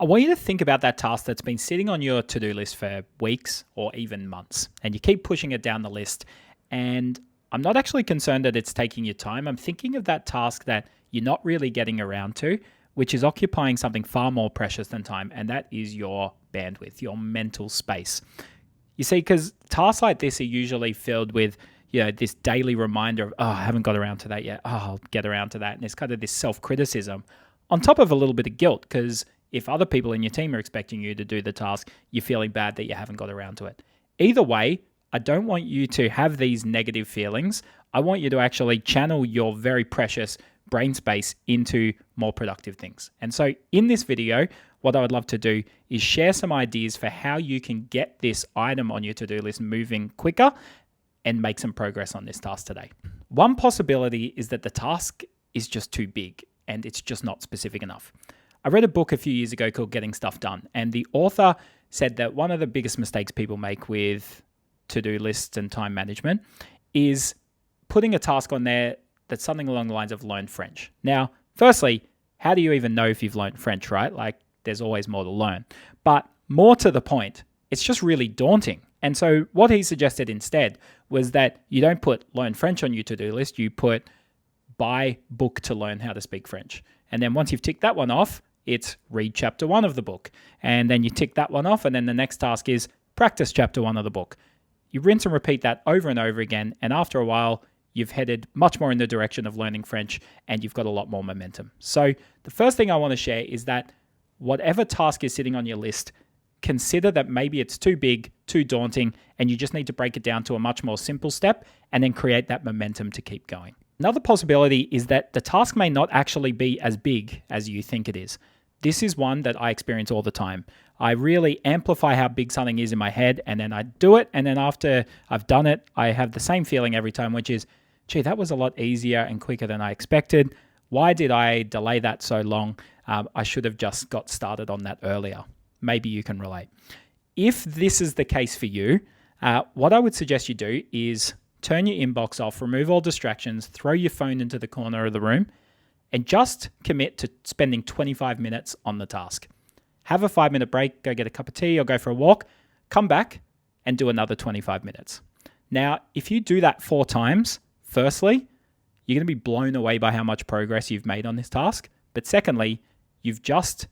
I want you to think about that task that's been sitting on your to-do list for weeks or even months, and you keep pushing it down the list. And I'm not actually concerned that it's taking your time. I'm thinking of that task that you're not really getting around to, which is occupying something far more precious than time, and that is your bandwidth, your mental space. You see, because tasks like this are usually filled with, this daily reminder of, I haven't got around to that yet. I'll get around to that. And it's kind of this self-criticism on top of a little bit of guilt, because if other people in your team are expecting you to do the task, you're feeling bad that you haven't got around to it. Either way, I don't want you to have these negative feelings. I want you to actually channel your very precious brain space into more productive things. And so in this video, what I would love to do is share some ideas for how you can get this item on your to-do list moving quicker and make some progress on this task today. One possibility is that the task is just too big and it's just not specific enough. I read a book a few years ago called Getting Stuff Done, and the author said that one of the biggest mistakes people make with to-do lists and time management is putting a task on there that's something along the lines of learn French. Now, firstly, how do you even know if you've learned French, right? Like, there's always more to learn. But more to the point, it's just really daunting. And so what he suggested instead was that you don't put learn French on your to-do list, you put buy book to learn how to speak French. And then once you've ticked that one off, it's read chapter 1 of the book. And then you tick that one off, and then the next task is practice chapter 1 of the book. You rinse and repeat that over and over again, and after a while, you've headed much more in the direction of learning French, and you've got a lot more momentum. So the first thing I want to share is that whatever task is sitting on your list, consider that maybe it's too big, too daunting, and you just need to break it down to a much more simple step and then create that momentum to keep going. Another possibility is that the task may not actually be as big as you think it is. This is one that I experience all the time. I really amplify how big something is in my head, and then I do it, and then after I've done it, I have the same feeling every time, which is, gee, that was a lot easier and quicker than I expected. Why did I delay that so long? I should have just got started on that earlier. Maybe you can relate. If this is the case for you, what I would suggest you do is turn your inbox off, remove all distractions, throw your phone into the corner of the room, and just commit to spending 25 minutes on the task. Have a 5-minute break, go get a cup of tea or go for a walk, come back and do another 25 minutes. Now, if you do that 4 times, firstly, you're going to be blown away by how much progress you've made on this task. But secondly, you've just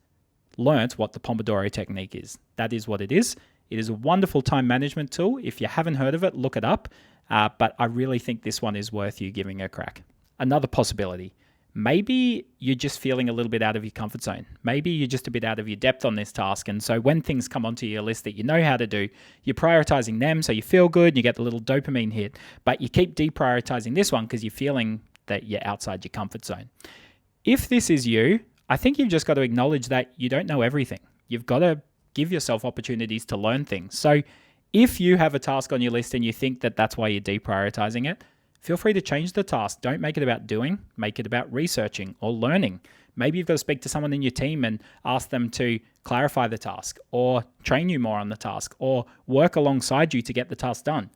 learnt what the Pomodoro technique is. That is what it is. It is a wonderful time management tool. If you haven't heard of it, look it up. But I really think this one is worth you giving a crack. Another possibility. Maybe you're just feeling a little bit out of your comfort zone. Maybe you're just a bit out of your depth on this task. And so when things come onto your list that you know how to do, you're prioritizing them so you feel good, you get the little dopamine hit, but you keep deprioritizing this one because you're feeling that you're outside your comfort zone. If this is you, I think you've just got to acknowledge that you don't know everything. You've got to give yourself opportunities to learn things. So if you have a task on your list and you think that that's why you're deprioritizing it, feel free to change the task. Don't make it about doing, make it about researching or learning. Maybe you've got to speak to someone in your team and ask them to clarify the task or train you more on the task or work alongside you to get the task done.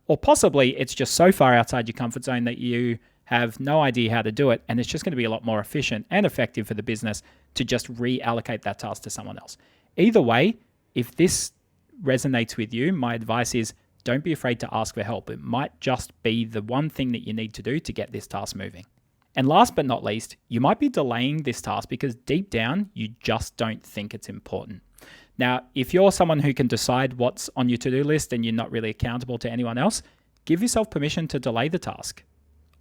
Or possibly it's just so far outside your comfort zone that you have no idea how to do it, and it's just going to be a lot more efficient and effective for the business to just reallocate that task to someone else. Either way, if this resonates with you, my advice is don't be afraid to ask for help. It might just be the one thing that you need to do to get this task moving. And last but not least, you might be delaying this task because deep down, you just don't think it's important. Now, if you're someone who can decide what's on your to-do list and you're not really accountable to anyone else, give yourself permission to delay the task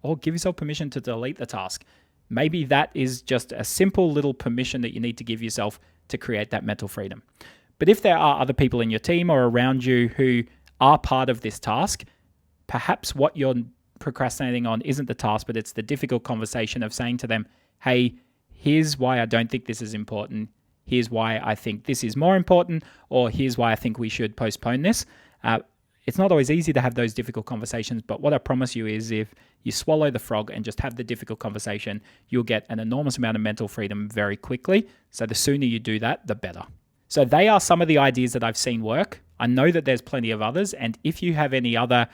or give yourself permission to delete the task. Maybe that is just a simple little permission that you need to give yourself to create that mental freedom. But if there are other people in your team or around you who are part of this task, perhaps what you're procrastinating on isn't the task, but it's the difficult conversation of saying to them, hey, here's why I don't think this is important. Here's why I think this is more important, or here's why I think we should postpone this. It's not always easy to have those difficult conversations, but what I promise you is if you swallow the frog and just have the difficult conversation, you'll get an enormous amount of mental freedom very quickly. So the sooner you do that, the better. So they are some of the ideas that I've seen work. I know that there's plenty of others. And if you have any other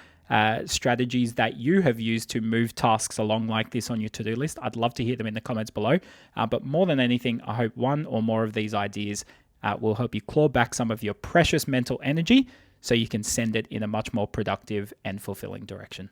strategies that you have used to move tasks along like this on your to-do list. I'd love to hear them in the comments below. But more than anything, I hope one or more of these ideas will help you claw back some of your precious mental energy so you can send it in a much more productive and fulfilling direction.